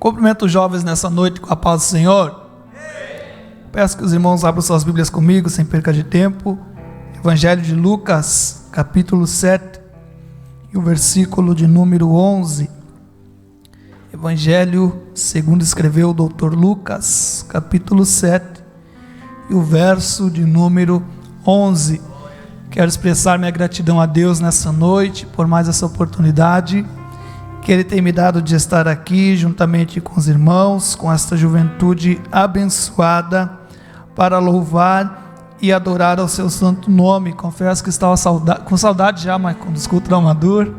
Cumprimento os jovens nessa noite com a paz do Senhor. Peço que os irmãos abram suas Bíblias comigo, sem perca de tempo. Evangelho de Lucas, capítulo 7, e o versículo de número 11. Evangelho segundo escreveu o doutor Lucas, capítulo 7, e o verso de número 11. Quero expressar minha gratidão a Deus nessa noite, por mais essa oportunidade que Ele tem me dado de estar aqui, juntamente com os irmãos, com esta juventude abençoada, para louvar e adorar ao seu santo nome. Confesso que estava com saudade já, mas quando os cultos da Almadur,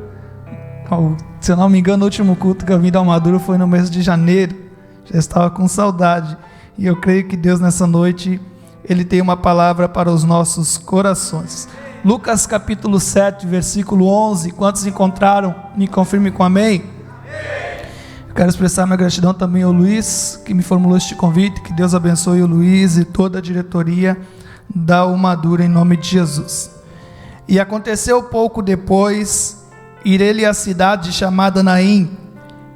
se eu não me engano, o último culto que eu vim da Almadur foi no mês de janeiro, já estava com saudade, e eu creio que Deus nessa noite, Ele tem uma palavra para os nossos corações. Lucas capítulo 7, versículo 11, quantos encontraram? Me confirme com amém. Eu quero expressar minha gratidão também ao Luiz, que me formulou este convite. Que Deus abençoe o Luiz e toda a diretoria da Almadur, em nome de Jesus. E aconteceu pouco depois, ir ele à cidade chamada Naim,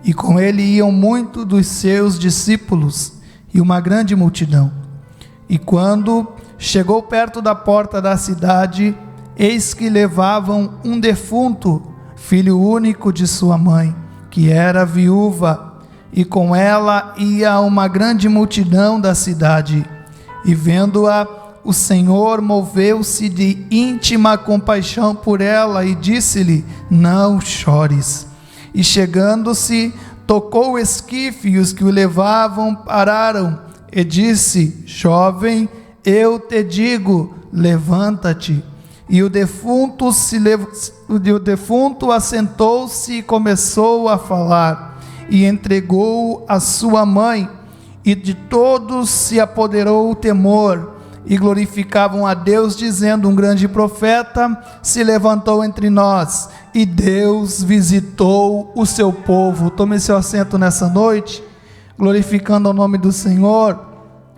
e com ele iam muitos dos seus discípulos e uma grande multidão. E quando chegou perto da porta da cidade, eis que levavam um defunto, filho único de sua mãe, que era viúva, e com ela ia uma grande multidão da cidade. E vendo-a, o Senhor moveu-se de íntima compaixão por ela e disse-lhe: não chores. E chegando-se, tocou o esquife, e os que o levavam pararam, e disse: jovem, eu te digo, levanta-te. E o defunto assentou-se e começou a falar, e entregou a sua mãe, e de todos se apoderou o temor, e glorificavam a Deus, dizendo: um grande profeta se levantou entre nós, e Deus visitou o seu povo. Tome seu assento nessa noite, glorificando o nome do Senhor,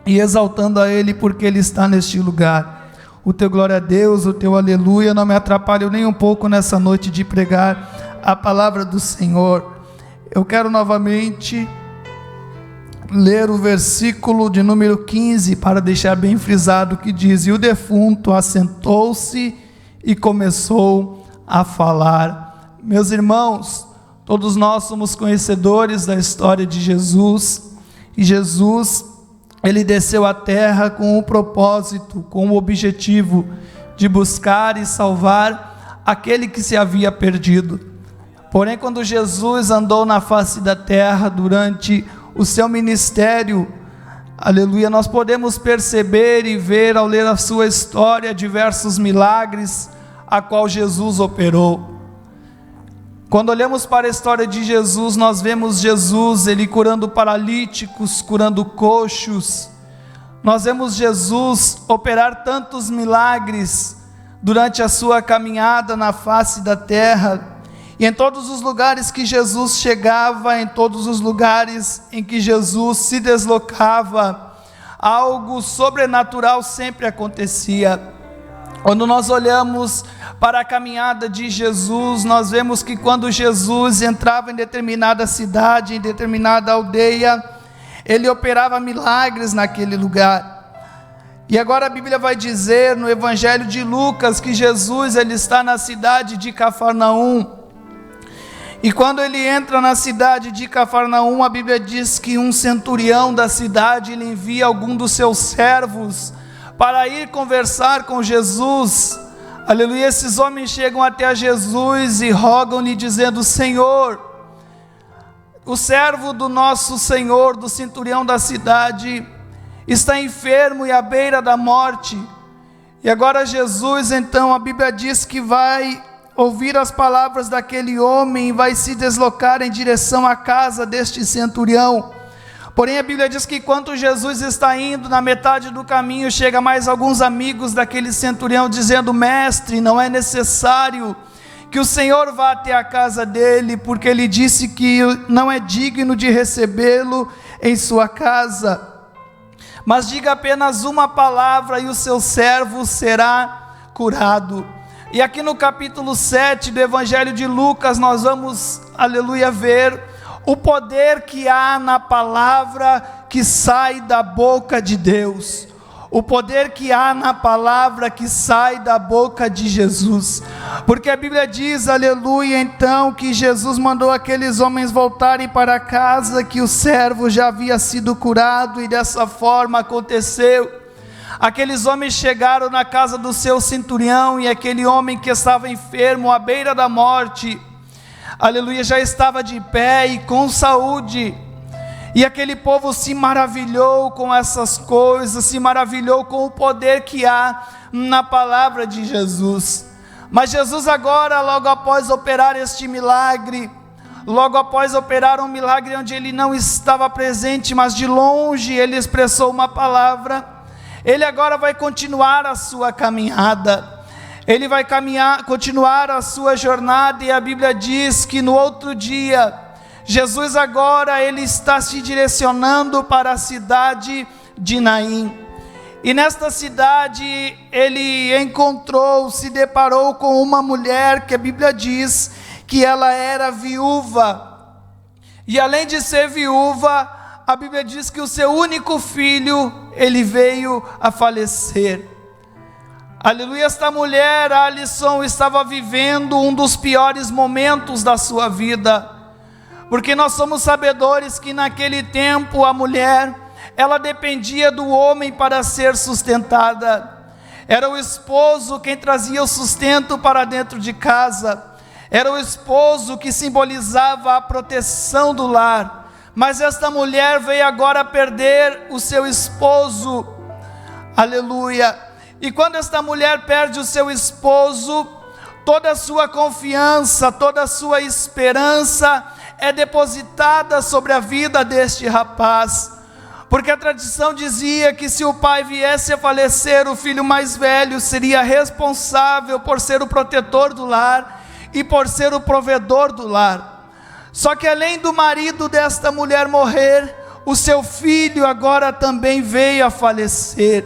e exaltando a Ele, porque Ele está neste lugar. O teu glória a Deus, o teu aleluia, não me atrapalhe nem um pouco nessa noite de pregar a palavra do Senhor. Eu quero novamente ler o versículo de número 15, para deixar bem frisado, que diz: e o defunto assentou-se e começou a falar. Meus irmãos, todos nós somos conhecedores da história de Jesus, e Jesus, Ele desceu à terra com o propósito, com o objetivo de buscar e salvar aquele que se havia perdido. Porém, quando Jesus andou na face da terra durante o seu ministério, aleluia, nós podemos perceber e ver, ao ler a sua história, diversos milagres a qual Jesus operou. Quando olhamos para a história de Jesus, nós vemos Jesus, Ele curando paralíticos, curando coxos. Nós vemos Jesus operar tantos milagres durante a sua caminhada na face da terra. E em todos os lugares que Jesus chegava, em todos os lugares em que Jesus se deslocava, algo sobrenatural sempre acontecia. Quando nós olhamos para a caminhada de Jesus, nós vemos que quando Jesus entrava em determinada cidade, em determinada aldeia, Ele operava milagres naquele lugar. E agora a Bíblia vai dizer no Evangelho de Lucas que Jesus, Ele está na cidade de Cafarnaum. E quando Ele entra na cidade de Cafarnaum, a Bíblia diz que um centurião da cidade, ele envia algum dos seus servos para ir conversar com Jesus. Aleluia, esses homens chegam até a Jesus e rogam-lhe, dizendo: Senhor, o servo do nosso Senhor, do centurião da cidade, está enfermo e à beira da morte. E agora Jesus, então, a Bíblia diz que vai ouvir as palavras daquele homem e vai se deslocar em direção à casa deste centurião. Porém, a Bíblia diz que quando Jesus está indo, na metade do caminho, chega mais alguns amigos daquele centurião, dizendo: mestre, não é necessário que o Senhor vá até a casa dele, porque ele disse que não é digno de recebê-lo em sua casa, mas diga apenas uma palavra e o seu servo será curado. E aqui no capítulo 7 do Evangelho de Lucas, nós vamos, aleluia, ver o poder que há na palavra que sai da boca de Deus, o poder que há na palavra que sai da boca de Jesus, porque a Bíblia diz, aleluia, então, que Jesus mandou aqueles homens voltarem para casa, que o servo já havia sido curado, e dessa forma aconteceu. Aqueles homens chegaram na casa do seu centurião, e aquele homem que estava enfermo, à beira da morte, aleluia, já estava de pé e com saúde. E aquele povo se maravilhou com essas coisas, se maravilhou com o poder que há na palavra de Jesus. Mas Jesus agora, logo após operar este milagre, logo após operar um milagre onde ele não estava presente, mas de longe ele expressou uma palavra, ele agora vai continuar a sua caminhada. Ele vai continuar a sua jornada, e a Bíblia diz que no outro dia, Jesus agora ele está se direcionando para a cidade de Naim. E nesta cidade ele se deparou com uma mulher que a Bíblia diz que ela era viúva. E além de ser viúva, a Bíblia diz que o seu único filho, ele veio a falecer. Aleluia, esta mulher, Alisson, estava vivendo um dos piores momentos da sua vida, porque nós somos sabedores que naquele tempo a mulher, ela dependia do homem para ser sustentada. Era o esposo quem trazia o sustento para dentro de casa, era o esposo que simbolizava a proteção do lar. Mas esta mulher veio agora perder o seu esposo, aleluia. E quando esta mulher perde o seu esposo, toda a sua confiança, toda a sua esperança é depositada sobre a vida deste rapaz, porque a tradição dizia que se o pai viesse a falecer, o filho mais velho seria responsável por ser o protetor do lar e por ser o provedor do lar. Só que além do marido desta mulher morrer, o seu filho agora também veio a falecer.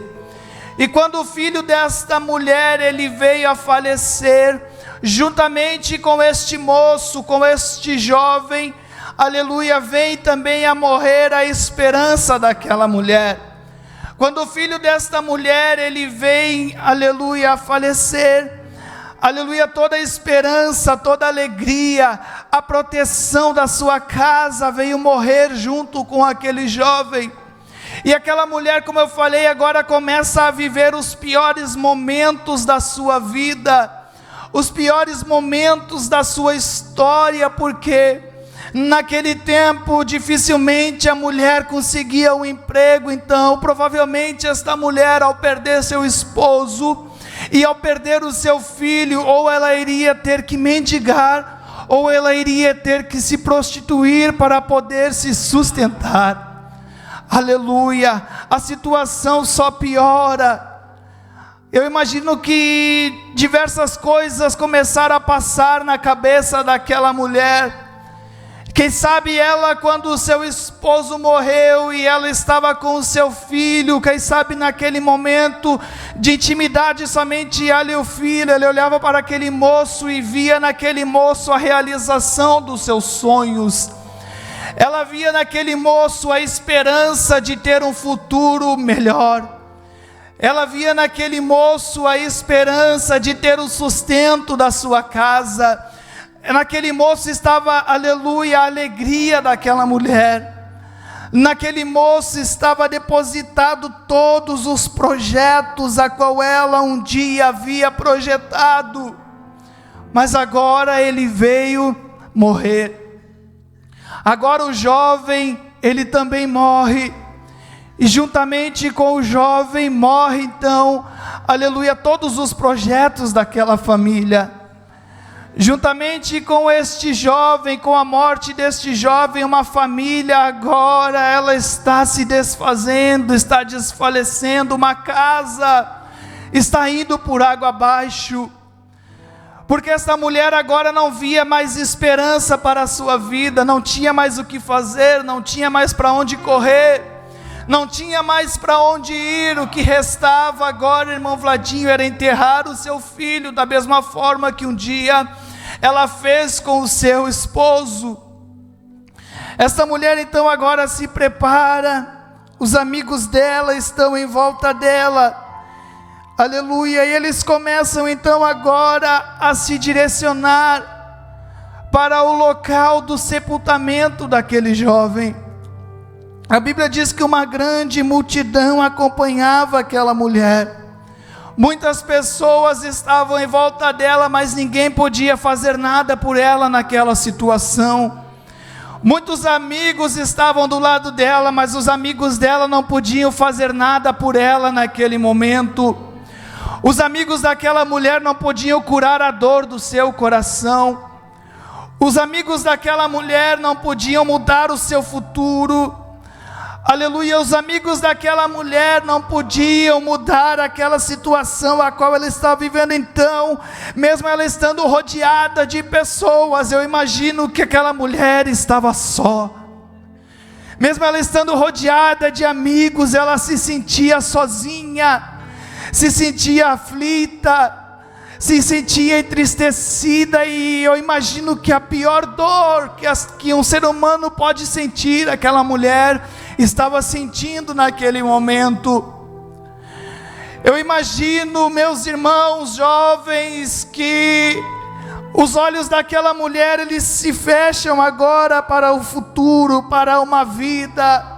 E quando o filho desta mulher ele veio a falecer, juntamente com este moço, com este jovem, aleluia, vem também a morrer a esperança daquela mulher. Quando o filho desta mulher ele vem, aleluia, a falecer, aleluia, toda a esperança, toda a alegria, a proteção da sua casa veio morrer junto com aquele jovem. E aquela mulher, como eu falei, agora começa a viver os piores momentos da sua vida, os piores momentos da sua história, porque naquele tempo dificilmente a mulher conseguia um emprego. Então provavelmente esta mulher, ao perder seu esposo e ao perder o seu filho, ou ela iria ter que mendigar, ou ela iria ter que se prostituir para poder se sustentar. Aleluia, a situação só piora. Eu imagino que diversas coisas começaram a passar na cabeça daquela mulher. Quem sabe ela, quando o seu esposo morreu e ela estava com o seu filho, quem sabe naquele momento de intimidade somente ela e o filho, ela olhava para aquele moço e via naquele moço a realização dos seus sonhos. Ela via naquele moço a esperança de ter um futuro melhor. Ela via naquele moço a esperança de ter o sustento da sua casa. Naquele moço estava, aleluia, a alegria daquela mulher. Naquele moço estava depositado todos os projetos a qual ela um dia havia projetado. Mas agora ele veio morrer. Agora o jovem, ele também morre, e juntamente com o jovem morre então, aleluia, todos os projetos daquela família. Juntamente com este jovem, com a morte deste jovem, uma família agora, ela está se desfazendo, está desfalecendo, uma casa está indo por água abaixo. Porque essa mulher agora não via mais esperança para a sua vida, não tinha mais o que fazer, não tinha mais para onde correr, não tinha mais para onde ir. O que restava agora, irmão Vladinho, era enterrar o seu filho, da mesma forma que um dia ela fez com o seu esposo. Essa mulher então agora se prepara, os amigos dela estão em volta dela, aleluia, e eles começam então agora a se direcionar para o local do sepultamento daquele jovem. A Bíblia diz que uma grande multidão acompanhava aquela mulher, muitas pessoas estavam em volta dela, mas ninguém podia fazer nada por ela naquela situação. Muitos amigos estavam do lado dela, mas os amigos dela não podiam fazer nada por ela naquele momento. Os amigos daquela mulher não podiam curar a dor do seu coração. Os amigos daquela mulher não podiam mudar o seu futuro. Aleluia, os amigos daquela mulher não podiam mudar aquela situação a qual ela estava vivendo. Então, mesmo ela estando rodeada de pessoas, eu imagino que aquela mulher estava só. Mesmo ela estando rodeada de amigos, ela se sentia sozinha, se sentia aflita, se sentia entristecida, e eu imagino que a pior dor que um ser humano pode sentir, aquela mulher estava sentindo naquele momento. Eu imagino, meus irmãos jovens, que os olhos daquela mulher, eles se fecham agora para o futuro, para uma vida,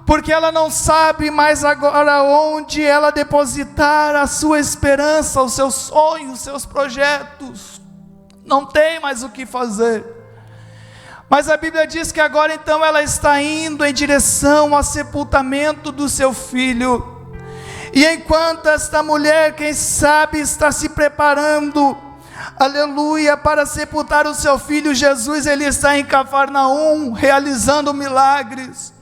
porque ela não sabe mais agora onde ela depositar a sua esperança, os seus sonhos, os seus projetos, não tem mais o que fazer. Mas a Bíblia diz que agora então ela está indo em direção ao sepultamento do seu filho. E enquanto esta mulher, quem sabe, está se preparando, aleluia, para sepultar o seu filho, Jesus, ele está em Cafarnaum, realizando milagres.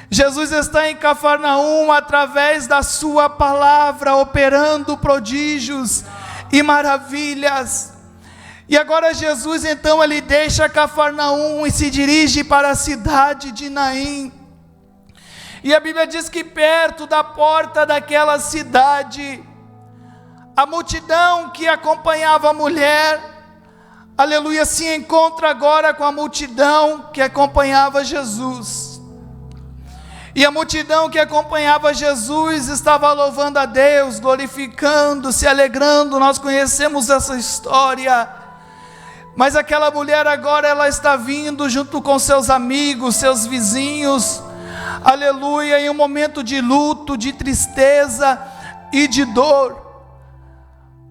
Jesus está em Cafarnaum através da sua palavra, operando prodígios e maravilhas. E agora Jesus então ele deixa Cafarnaum e se dirige para a cidade de Naim. E a Bíblia diz que perto da porta daquela cidade, a multidão que acompanhava a mulher, aleluia, se encontra agora com a multidão que acompanhava Jesus. E a multidão que acompanhava Jesus estava louvando a Deus, glorificando, se alegrando. Nós conhecemos essa história. Mas aquela mulher agora, ela está vindo junto com seus amigos, seus vizinhos, aleluia, em um momento de luto, de tristeza e de dor.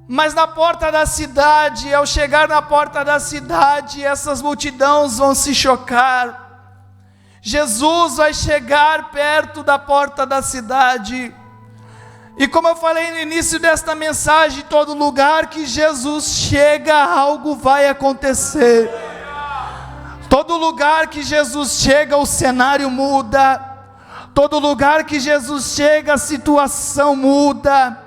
Mas na porta da cidade, ao chegar na porta da cidade, essas multidões vão se chocar. Jesus vai chegar perto da porta da cidade. E como eu falei no início desta mensagem, todo lugar que Jesus chega, algo vai acontecer. Todo lugar que Jesus chega, o cenário muda. Todo lugar que Jesus chega, a situação muda.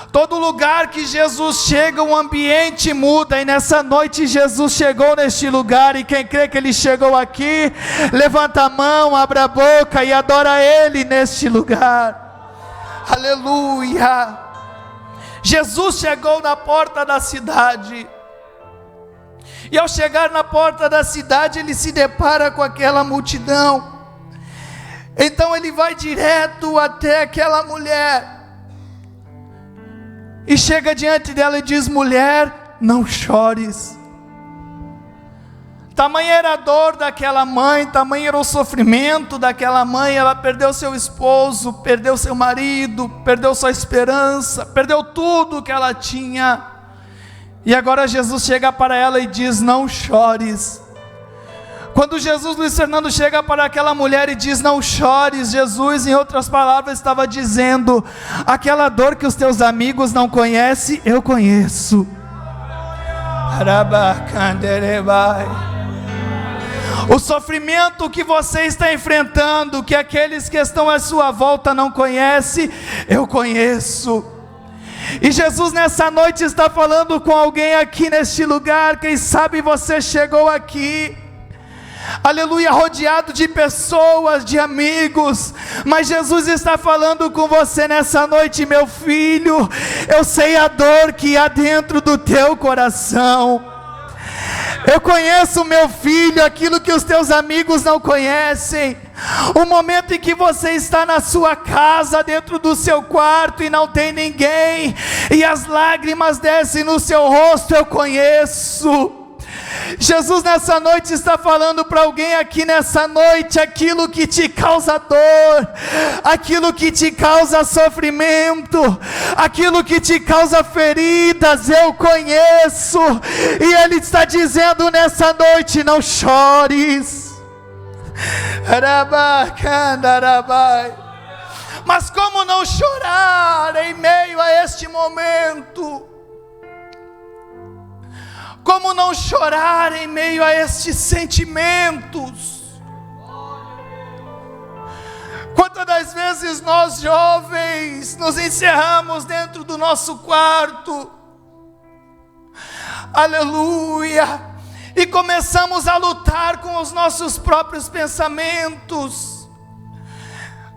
Todo lugar que Jesus chega, o ambiente muda. E nessa noite Jesus chegou neste lugar. E quem crê que Ele chegou aqui, levanta a mão, abre a boca e adora Ele neste lugar. Aleluia. Jesus chegou na porta da cidade. E ao chegar na porta da cidade, Ele se depara com aquela multidão. Então Ele vai direto até aquela mulher. E chega diante dela e diz: mulher, não chores. Tamanha era a dor daquela mãe, tamanho era o sofrimento daquela mãe. Ela perdeu seu esposo, perdeu seu marido, perdeu sua esperança, perdeu tudo que ela tinha. E agora Jesus chega para ela e diz: não chores. Quando Jesus, Luiz Fernando, chega para aquela mulher e diz: não chores, Jesus, em outras palavras, estava dizendo: aquela dor que os teus amigos não conhecem, eu conheço. O sofrimento que você está enfrentando, que aqueles que estão à sua volta não conhecem, eu conheço. E Jesus nessa noite está falando com alguém aqui neste lugar. Quem sabe você chegou aqui, aleluia, rodeado de pessoas, de amigos, mas Jesus está falando com você nessa noite: meu filho, eu sei a dor que há dentro do teu coração. Eu conheço meu filho, aquilo que os teus amigos não conhecem. O momento em que você está na sua casa, dentro do seu quarto e não tem ninguém, e as lágrimas descem no seu rosto, eu conheço. Jesus nessa noite está falando para alguém aqui nessa noite: aquilo que te causa dor, aquilo que te causa sofrimento, aquilo que te causa feridas, eu conheço. E Ele está dizendo nessa noite: não chores. Mas como não chorar em meio a este momento? Como não chorar em meio a estes sentimentos? Quantas das vezes nós jovens nos encerramos dentro do nosso quarto, aleluia, e começamos a lutar com os nossos próprios pensamentos,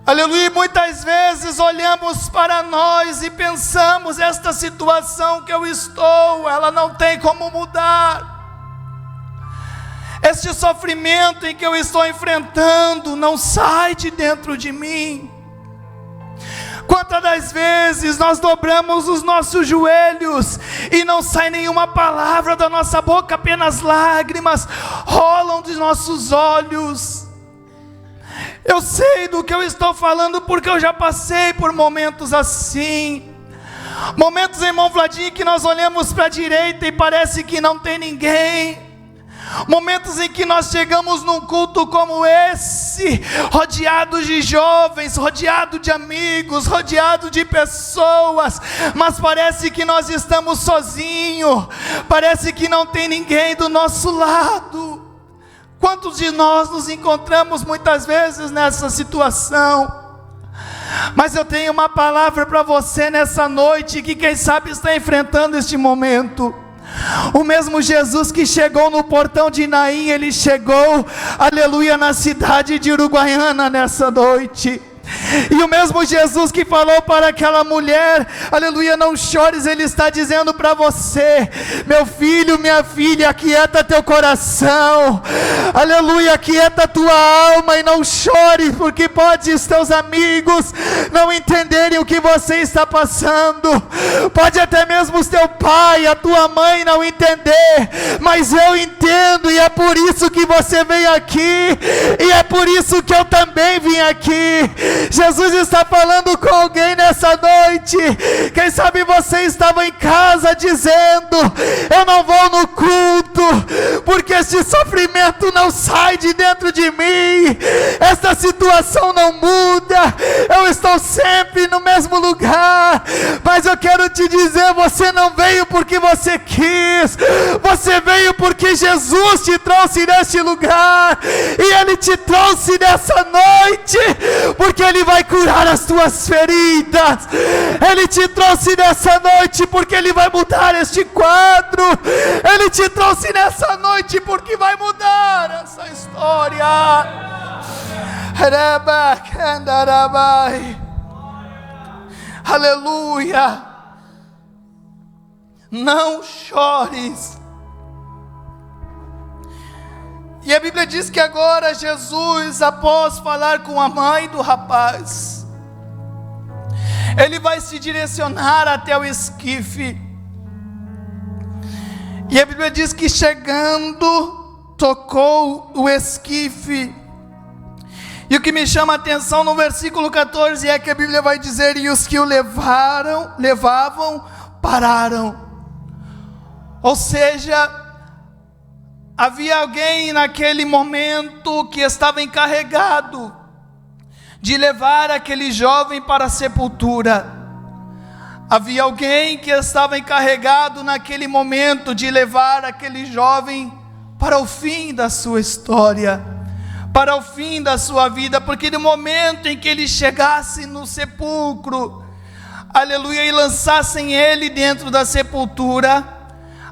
aleluia, e muitas vezes olhamos para nós e pensamos: esta situação que eu estou, ela não tem como mudar. Este sofrimento em que eu estou enfrentando não sai de dentro de mim. Quantas das vezes nós dobramos os nossos joelhos e não sai nenhuma palavra da nossa boca, apenas lágrimas rolam dos nossos olhos. Eu sei do que eu estou falando, porque eu já passei por momentos assim. Momentos, irmão Vladinho, que nós olhamos para a direita e parece que não tem ninguém. Momentos em que nós chegamos num culto como esse, rodeados de jovens, rodeado de amigos, rodeado de pessoas, mas parece que nós estamos sozinhos, parece que não tem ninguém do nosso lado. Quantos de nós nos encontramos muitas vezes nessa situação? Mas eu tenho uma palavra para você nessa noite, que quem sabe está enfrentando este momento. O mesmo Jesus que chegou no portão de Naim, Ele chegou, aleluia, na cidade de Uruguaiana nessa noite. E o mesmo Jesus que falou para aquela mulher, aleluia, não chores, Ele está dizendo para você: meu filho, minha filha, aquieta teu coração, aleluia, aquieta tua alma e não chores, porque pode os teus amigos não entenderem o que você está passando, pode até mesmo o teu pai, a tua mãe não entender, mas eu entendo, e é por isso que você veio aqui, e é por isso que eu também vim aqui. Jesus está falando com alguém nessa noite. Quem sabe você estava em casa dizendo: eu não vou no culto, porque esse sofrimento não sai de dentro de mim, essa situação não muda, eu estou sempre no mesmo lugar. Mas eu quero te dizer: você não veio porque você quis, você veio porque Jesus te trouxe neste lugar, e Ele te trouxe nessa noite porque Ele vai curar as tuas feridas. Ele te trouxe nessa noite porque Ele vai mudar este quadro. Ele te trouxe nessa noite porque vai mudar essa história. Aleluia. Não chores. E a Bíblia diz que agora Jesus, após falar com a mãe do rapaz, Ele vai se direcionar até o esquife. E a Bíblia diz que chegando, tocou o esquife. E o que me chama a atenção no versículo 14 é que a Bíblia vai dizer: e os que o levavam, pararam. Ou seja, havia alguém naquele momento que estava encarregado de levar aquele jovem para a sepultura. Havia alguém que estava encarregado naquele momento de levar aquele jovem para o fim da sua história, para o fim da sua vida, porque no momento em que ele chegasse no sepulcro, aleluia, e lançassem ele dentro da sepultura,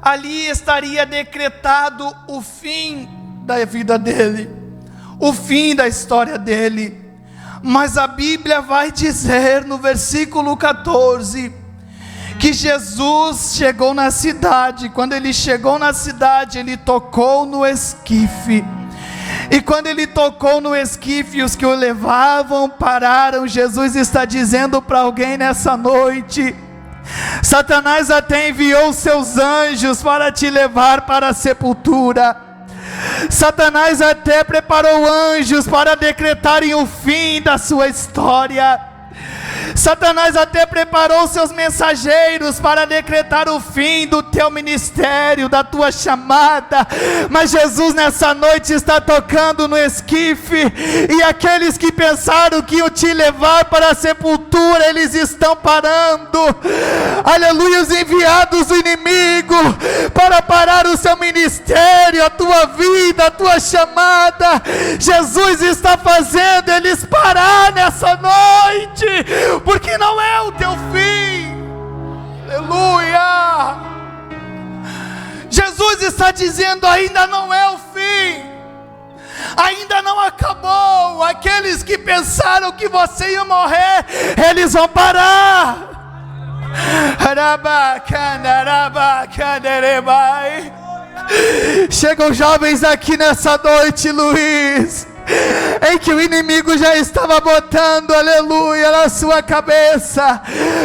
ali estaria decretado o fim da vida dele, o fim da história dele. Mas a Bíblia vai dizer no versículo 14, que Jesus chegou na cidade. Quando ele chegou na cidade, ele tocou no esquife. E quando ele tocou no esquife, os que o levavam pararam. Jesus está dizendo para alguém nessa noite: Satanás até enviou seus anjos para te levar para a sepultura. Satanás até preparou anjos para decretarem o fim da sua história. Satanás até preparou seus mensageiros para decretar o fim do teu ministério, da tua chamada. Mas Jesus nessa noite está tocando no esquife, e aqueles que pensaram que iam te levar para a sepultura, eles estão parando. Aleluia, os enviados do inimigo para parar o seu ministério, a tua vida, a tua chamada, Jesus está fazendo eles parar nessa noite, porque não é o teu fim. Aleluia. Jesus está dizendo: ainda não é o fim, ainda não acabou. Aqueles que pensaram que você ia morrer, eles vão parar. Chegam jovens aqui nessa noite, Luiz, em que o inimigo já estava botando, aleluia, na sua cabeça: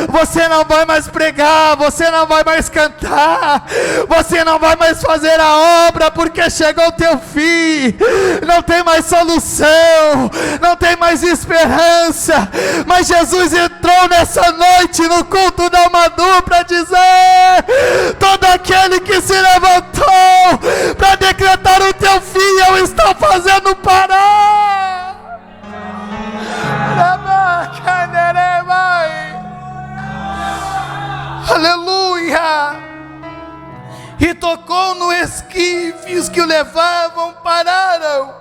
você não vai mais pregar, você não vai mais cantar, você não vai mais fazer a obra, porque chegou o teu fim, não tem mais solução, não tem mais esperança. Mas Jesus entrou nessa noite no culto da Almadu para dizer: todo aquele que se levantou para decretar o teu fim, eu estou fazendo parar. Aleluia. E tocou no esquife, os que o levavam pararam.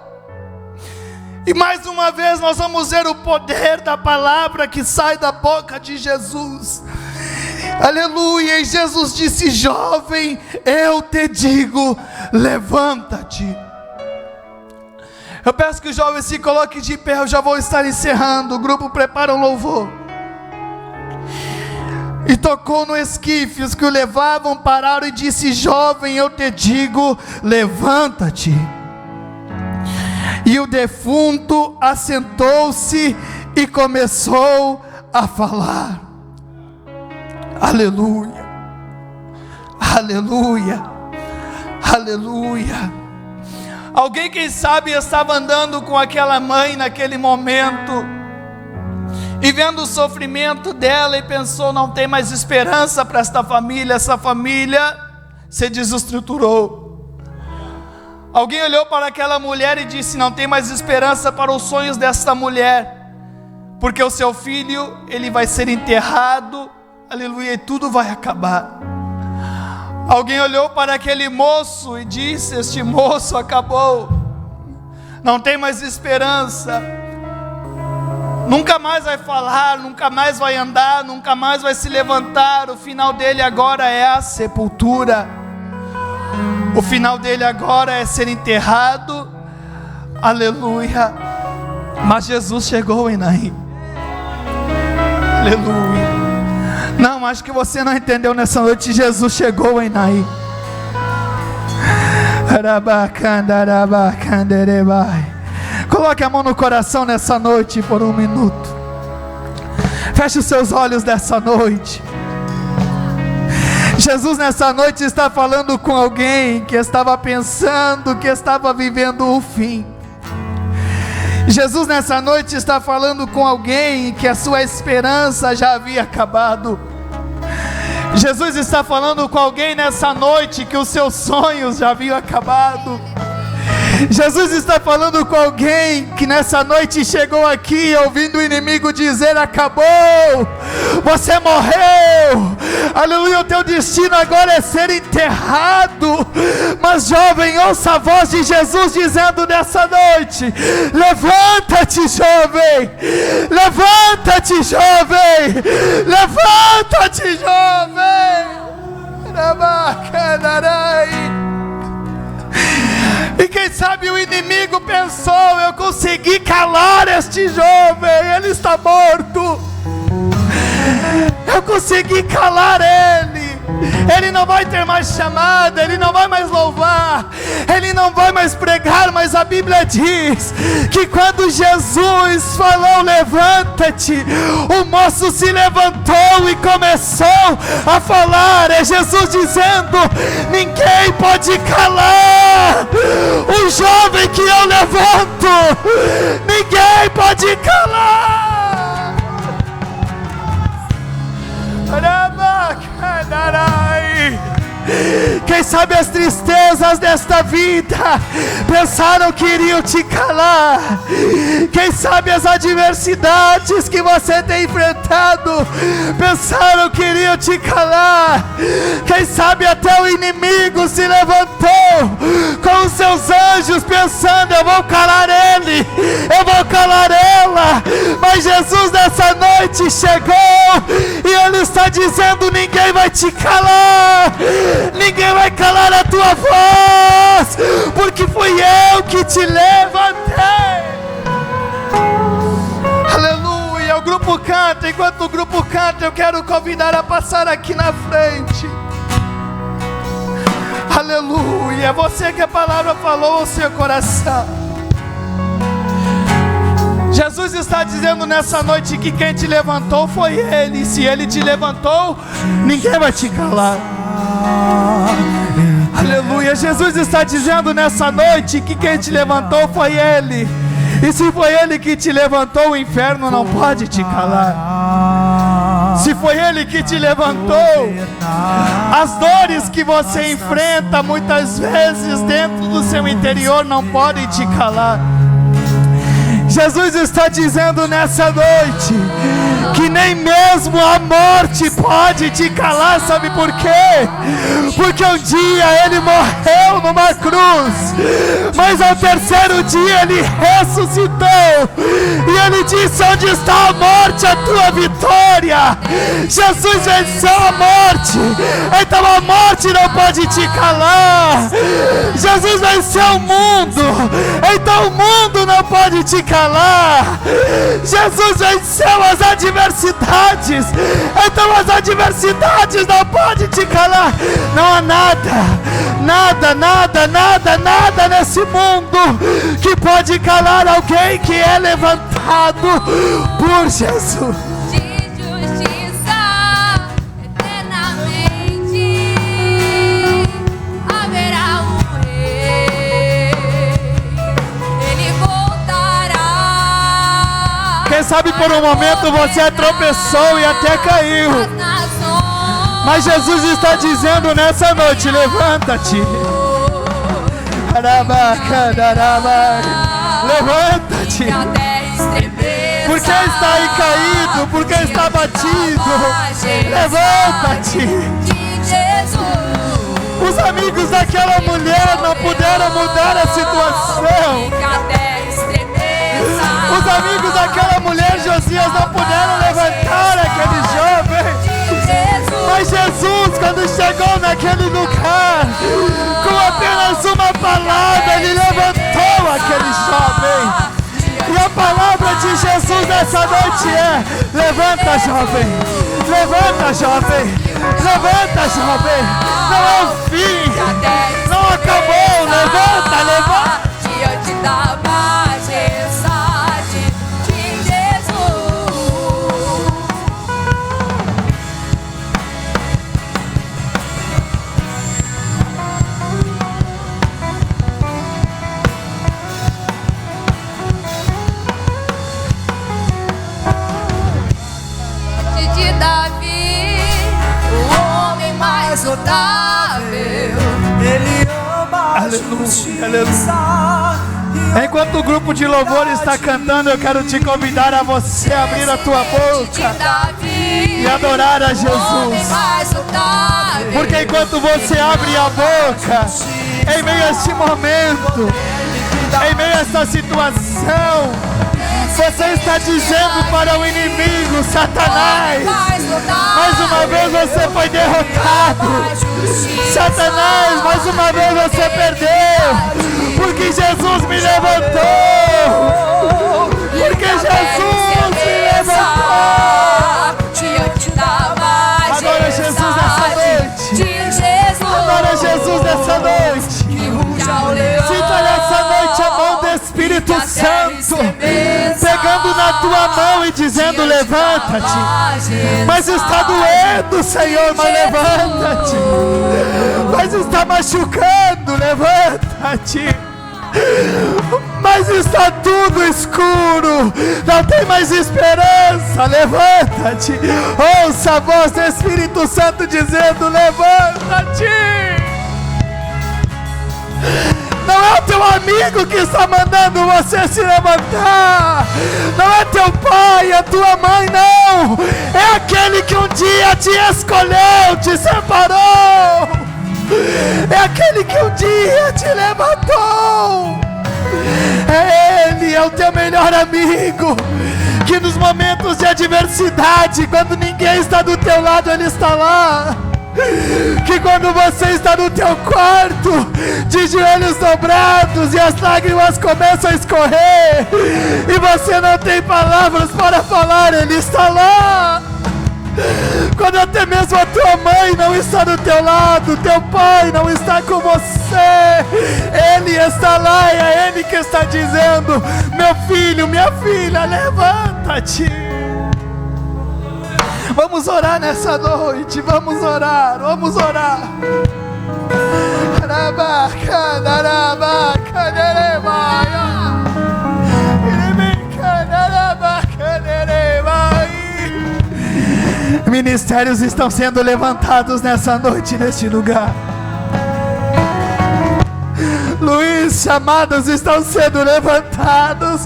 E mais uma vez nós vamos ver o poder da palavra que sai da boca de Jesus. Aleluia. E Jesus disse: jovem, eu te digo, levanta-te. Eu peço que o jovem se coloque de pé, eu já vou estar encerrando. O grupo prepara um louvor. E tocou no esquife, os que o levavam pararam e disse: jovem, eu te digo, levanta-te. E o defunto assentou-se e começou a falar. Aleluia, aleluia, aleluia. Alguém, quem sabe, estava andando com aquela mãe naquele momento e vendo o sofrimento dela e pensou: não tem mais esperança para esta família, essa família se desestruturou. Alguém olhou para aquela mulher e disse: não tem mais esperança para os sonhos desta mulher, porque o seu filho, ele vai ser enterrado, aleluia, e tudo vai acabar. Alguém olhou para aquele moço e disse: este moço acabou, não tem mais esperança, nunca mais vai falar, nunca mais vai andar, nunca mais vai se levantar. O final dele agora é a sepultura, o final dele agora é ser enterrado, aleluia. Mas Jesus chegou, Enaí, aleluia. Não, acho que você não entendeu nessa noite. Jesus chegou, Enaí. Coloque a mão no coração nessa noite por um minuto. Feche os seus olhos nessa noite. Jesus nessa noite está falando com alguém que estava pensando que estava vivendo o fim. Jesus nessa noite está falando com alguém que a sua esperança já havia acabado. Jesus está falando com alguém nessa noite que os seus sonhos já haviam acabado. Jesus está falando com alguém que nessa noite chegou aqui ouvindo o inimigo dizer: acabou, você morreu, aleluia, o teu destino agora é ser enterrado. Mas jovem, ouça a voz de Jesus dizendo nessa noite: levanta-te, jovem, levanta-te, jovem, levanta-te, jovem. E quem sabe o inimigo pensou: eu consegui calar este jovem, ele está morto. Eu consegui calar ele. Ele não vai ter mais chamada, ele não vai mais louvar, ele não vai mais pregar, mas a Bíblia diz que quando Jesus falou levanta-te, o moço se levantou e começou a falar. É Jesus dizendo: ninguém pode calar o jovem que eu levanto, ninguém pode calar. Quem sabe as tristezas desta vida pensaram que iriam te calar. Quem sabe as adversidades que você tem enfrentado pensaram que iriam te calar. Quem sabe até o inimigo se levantou com os seus anjos pensando: eu vou calar ele, eu vou calar ela. Mas Jesus nessa noite chegou e ele está dizendo: ninguém vai te calar, ninguém vai calar a tua voz, porque fui eu que te levantei. Aleluia. O grupo canta. Enquanto o grupo canta, eu quero convidar a passar aqui na frente. Aleluia. Você que a palavra falou ao seu coração. Jesus está dizendo nessa noite que quem te levantou foi Ele. Se Ele te levantou, ninguém vai te calar. Aleluia. Jesus está dizendo nessa noite que quem te levantou foi Ele. E se foi Ele que te levantou, o inferno não pode te calar. Se foi Ele que te levantou, as dores que você enfrenta muitas vezes dentro do seu interior não podem te calar. Jesus está dizendo nessa noite que nem mesmo a morte pode te calar. Sabe por quê? Porque um dia Ele morreu numa cruz, mas ao terceiro dia Ele ressuscitou. E Ele disse: onde está a morte, a tua vitória? Jesus venceu a morte, então a morte não pode te calar. Jesus venceu o mundo, então o mundo não pode te calar. Jesus venceu as adversidades, então as adversidades não podem te calar. Não há nada nesse mundo que pode calar alguém que é levantado por Jesus. Quem sabe por um momento você tropeçou e até caiu, mas Jesus está dizendo nessa noite: levanta-te. Levanta-te. Por que está aí caído? Por que está batido? Levanta-te. Os amigos daquela mulher não puderam mudar a situação. Os amigos daquela mulher, Josias, não puderam levantar aquele jovem. Mas Jesus, quando chegou naquele lugar, com apenas uma palavra, Ele levantou aquele jovem. E a palavra de Jesus nessa noite é: levanta, jovem. Levanta, jovem. Levanta, jovem. Não é o fim. Não acabou. Levanta, levanta. Diante da majestade de Jesus. De Davi, o homem mais notável, ele ama a justiça. Enquanto o grupo de louvor está cantando, eu quero te convidar a você abrir a tua boca e adorar a Jesus. Porque enquanto você abre a boca, em meio a este momento, em meio a esta situação, você está dizendo para o inimigo: Satanás, mais uma vez você foi derrotado. Satanás, mais uma vez você perdeu. Porque Jesus me levantou. Porque Jesus me levantou. Diante da a tua mão e dizendo: levanta-te. Mas está doendo, Senhor, mas levanta-te. Mas está machucando, levanta-te. Mas está tudo escuro, não tem mais esperança, levanta-te. Ouça a voz do Espírito Santo dizendo: levanta-te. Não é o teu amigo que está mandando você se levantar, não é teu pai, a tua mãe, não. É aquele que um dia te escolheu, te separou. É aquele que um dia te levantou. É Ele, é o teu melhor amigo, que nos momentos de adversidade, quando ninguém está do teu lado, Ele está lá. Que quando você está no teu quarto, de joelhos dobrados, e as lágrimas começam a escorrer, e você não tem palavras para falar, Ele está lá. Quando até mesmo a tua mãe não está do teu lado, teu pai não está com você, Ele está lá, e é Ele que está dizendo: meu filho, minha filha, levanta-te. Vamos orar nessa noite, vamos orar, vamos orar. Ministérios estão sendo levantados nessa noite, neste lugar. Luiz, chamados estão sendo levantados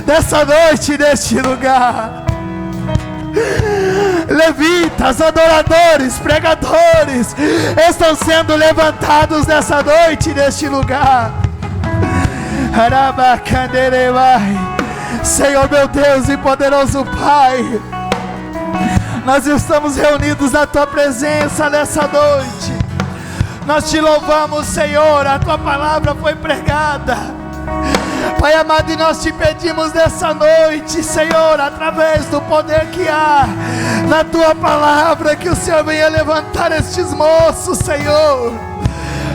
nessa noite, neste lugar. Levitas, adoradores, pregadores estão sendo levantados nessa noite, neste lugar. Senhor meu Deus e poderoso Pai, nós estamos reunidos na Tua presença nessa noite. Nós Te louvamos, Senhor, a Tua palavra foi pregada, Pai amado, e nós Te pedimos nessa noite, Senhor, através do poder que há na Tua palavra, que o Senhor venha levantar estes moços, Senhor.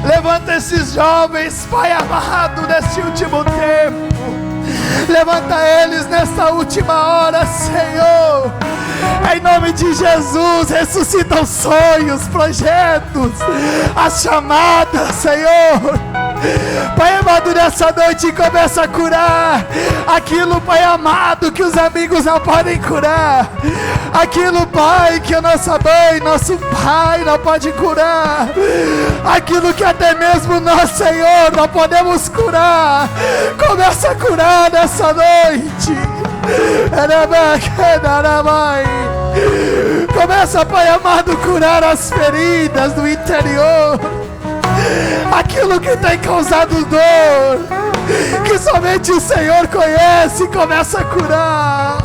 Levanta esses jovens, Pai amado, neste último tempo. Levanta eles nesta última hora, Senhor. Em nome de Jesus, ressuscita os sonhos, projetos, as chamadas, Senhor. Pai amado, nessa noite começa a curar aquilo, Pai amado, que os amigos não podem curar. Aquilo, Pai, que a nossa mãe, nosso pai não pode curar. Aquilo que até mesmo nós, Senhor, não podemos curar. Começa a curar nessa noite. Começa, Pai amado, a curar as feridas do interior, aquilo que tem causado dor, que somente o Senhor conhece. Começa a curar.